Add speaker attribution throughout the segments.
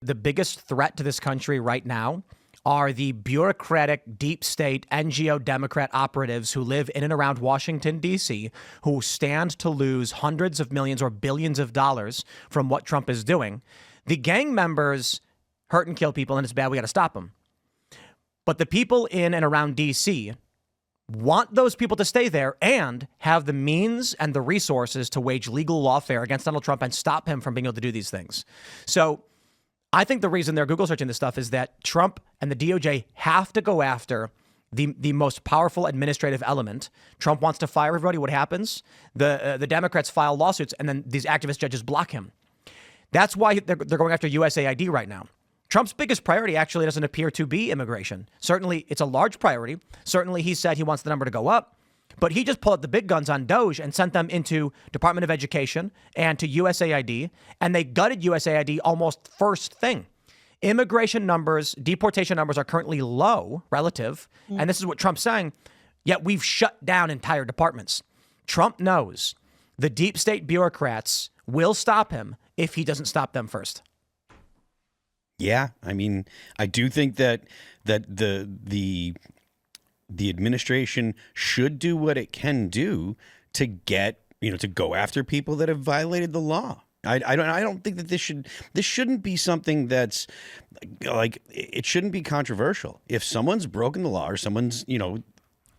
Speaker 1: The biggest threat to this country right now are the bureaucratic, deep state, NGO Democrat operatives who live in and around Washington, D.C., who stand to lose hundreds of millions or billions of dollars from what Trump is doing. The gang members hurt and kill people, and it's bad. We got to stop them. But the people in and around D.C. want those people to stay there and have the means and the resources to wage legal lawfare against Donald Trump and stop him from being able to do these things. So I think the reason they're Google searching this stuff is that Trump and the DOJ have to go after the most powerful administrative element. Trump wants to fire everybody. What happens? The Democrats file lawsuits, and then these activist judges block him. That's why they're going after USAID right now. Trump's biggest priority actually doesn't appear to be immigration. Certainly, it's a large priority. Certainly, he said he wants the number to go up. But he just pulled up the big guns on Doge and sent them into Department of Education and to USAID, and they gutted USAID almost first thing. Immigration numbers, deportation numbers are currently low relative, and this is what Trump's saying, yet we've shut down entire departments. Trump knows the deep state bureaucrats will stop him if he doesn't stop them first.
Speaker 2: Yeah, I mean, I do think that the administration should do what it can do to get, to go after people that have violated the law. I don't think that this shouldn't be something that's like, it shouldn't be controversial. If someone's broken the law or someone's,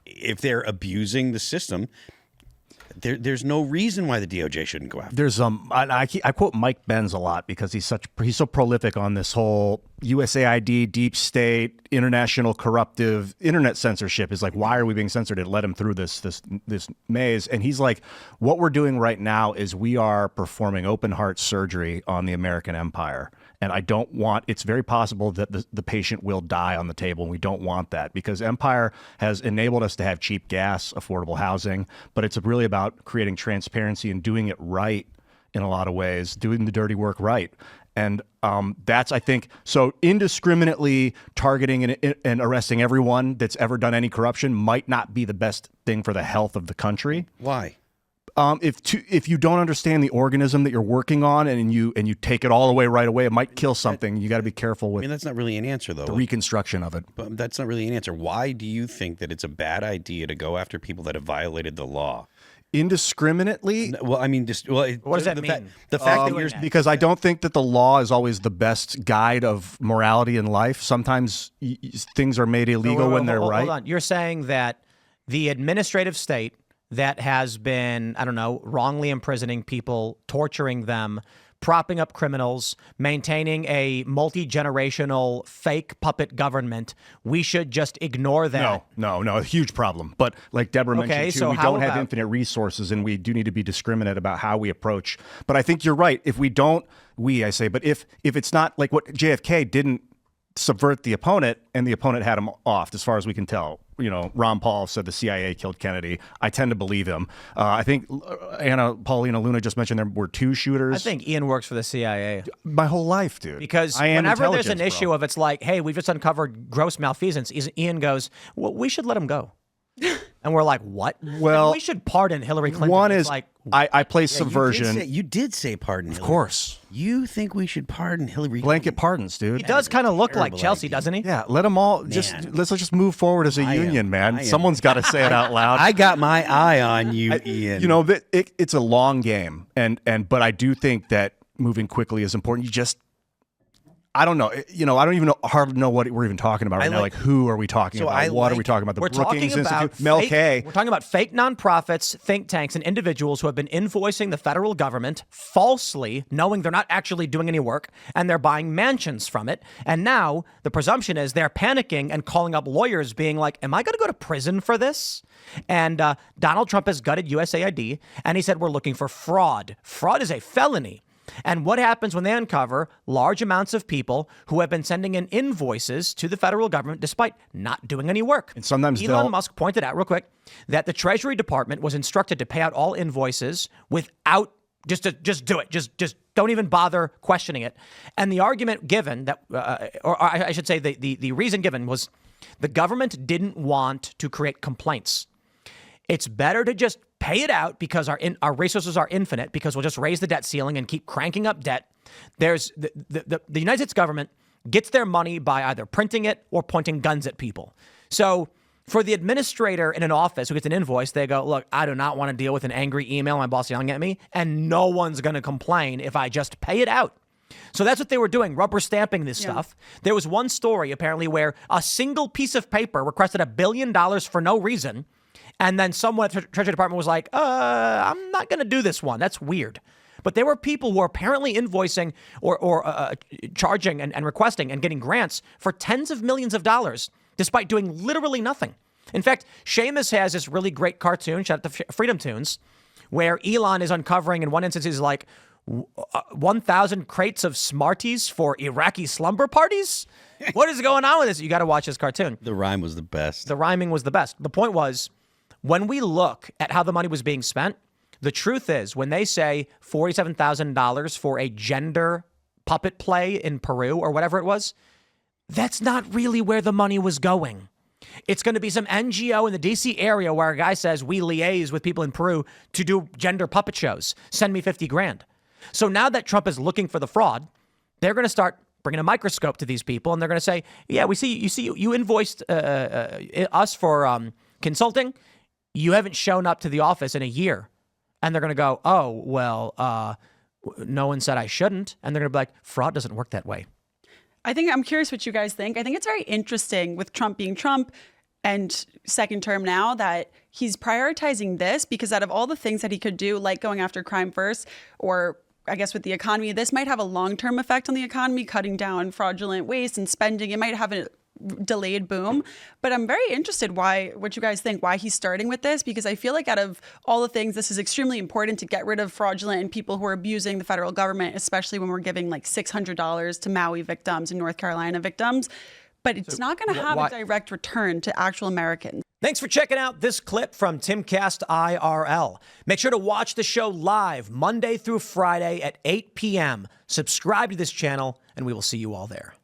Speaker 2: if they're abusing the system, there's no reason why the DOJ shouldn't go after.
Speaker 3: There's I quote Mike Benz a lot because he's so prolific on this whole USAID, deep state, international corruptive internet censorship. Is like, why are we being censored? It led him through this maze. And he's like, what we're doing right now is we are performing open heart surgery on the American empire. And I don't want, it's very possible that the patient will die on the table. And we don't want that because empire has enabled us to have cheap gas, affordable housing, but it's really about creating transparency and doing it right in a lot of ways, doing the dirty work right. And that's, I think, so indiscriminately targeting and arresting everyone that's ever done any corruption might not be the best thing for the health of the country.
Speaker 2: Why?
Speaker 3: If you don't understand the organism that you're working on and you take it all away right away, it might kill something. You got to be careful with.
Speaker 2: I mean, that's not really an answer, though.
Speaker 3: The reconstruction of it.
Speaker 2: But that's not really an answer. Why do you think that it's a bad idea to go after people that have violated the law?
Speaker 3: Indiscriminately?
Speaker 2: Well, I mean,
Speaker 1: what does that mean?
Speaker 2: The fact that you're
Speaker 3: because I don't think that the law is always the best guide of morality in life. Sometimes things are made illegal when they're right.
Speaker 1: Hold on. You're saying that the administrative state that has been, I don't know, wrongly imprisoning people, torturing them, propping up criminals, maintaining a multi-generational fake puppet government, we should just ignore that.
Speaker 3: No, a huge problem. But like Deborah mentioned, too,
Speaker 1: so
Speaker 3: we don't have infinite resources and we do need to be discriminate about how we approach. But I think you're right. If we don't, but if it's not like what JFK didn't subvert the opponent and the opponent had him off, as far as we can tell. Ron Paul said the CIA killed Kennedy. I tend to believe him. I think Paulina Luna just mentioned there were two shooters.
Speaker 1: I think Ian works for the CIA.
Speaker 3: My whole life, dude.
Speaker 1: Because whenever there's an issue of it's like, hey, we've just uncovered gross malfeasance, Ian goes, well, we should let him go. And we're like, what?
Speaker 3: Well,
Speaker 1: we should pardon Hillary Clinton.
Speaker 3: One is like, I play subversion.
Speaker 2: You did say pardon Hillary.
Speaker 3: Of course.
Speaker 2: You think we should pardon Hillary Clinton?
Speaker 3: Blanket pardons, dude.
Speaker 1: He does kind of look like Chelsea, doesn't he?
Speaker 3: Yeah, let them all let's just move forward as a union, man. Someone's got to say it out loud.
Speaker 2: I got my eye on you, Ian.
Speaker 3: It's a long game, but I do think that moving quickly is important. I don't know. I don't even hardly know what we're even talking about right now. Like, who are we talking about? What are we talking about? The Brookings Institute, Mel K.
Speaker 1: We're talking about fake nonprofits, think tanks, and individuals who have been invoicing the federal government falsely, knowing they're not actually doing any work, and they're buying mansions from it. And now the presumption is they're panicking and calling up lawyers being like, am I going to go to prison for this? And Donald Trump has gutted USAID, and he said, we're looking for fraud. Fraud is a felony. And what happens when they uncover large amounts of people who have been sending in invoices to the federal government despite not doing any work?
Speaker 3: And sometimes
Speaker 1: Elon Musk pointed out real quick that the Treasury Department was instructed to pay out all invoices without just do it. Just don't even bother questioning it. And the argument given that, or I should say the reason given was the government didn't want to create complaints. It's better to just pay it out because our resources are infinite, because we'll just raise the debt ceiling and keep cranking up debt. There's the United States government gets their money by either printing it or pointing guns at people. So for the administrator in an office who gets an invoice, they go, look, I do not want to deal with an angry email, my boss yelling at me, and no one's going to complain if I just pay it out. So that's what they were doing, rubber stamping this stuff. There was one story apparently where a single piece of paper requested $1 billion for no reason. And then someone at the Treasury Department was like, I'm not going to do this one. That's weird. But there were people who were apparently invoicing or charging and requesting and getting grants for tens of millions of dollars, despite doing literally nothing. In fact, Seamus has this really great cartoon, shout out to Freedom Tunes, where Elon is uncovering, in one instance, he's like, 1,000 crates of Smarties for Iraqi slumber parties? What is going on with this? You got to watch this cartoon.
Speaker 2: The rhyme was the best.
Speaker 1: The rhyming was the best. The point was, when we look at how the money was being spent, the truth is, when they say $47,000 for a gender puppet play in Peru or whatever it was, that's not really where the money was going. It's going to be some NGO in the DC area where a guy says, we liaise with people in Peru to do gender puppet shows. Send me 50 grand. So now that Trump is looking for the fraud, they're going to start bringing a microscope to these people, and they're going to say, yeah, you invoiced us for consulting. You haven't shown up to the office in a year. And they're going to go, oh, well, no one said I shouldn't. And they're going to be like, fraud doesn't work that way.
Speaker 4: I'm curious what you guys think. I think it's very interesting with Trump being Trump and second term now that he's prioritizing this, because out of all the things that he could do, like going after crime first, or I guess with the economy, this might have a long-term effect on the economy, cutting down fraudulent waste and spending. It might have a delayed boom. But I'm very interested what you guys think, why he's starting with this, because I feel like out of all the things, this is extremely important to get rid of fraudulent and people who are abusing the federal government, especially when we're giving like $600 to Maui victims and North Carolina victims. But it's not going to have a direct return to actual Americans.
Speaker 1: Thanks for checking out this clip from Timcast IRL. Make sure to watch the show live Monday through Friday at 8 p.m. Subscribe to this channel, and we will see you all there.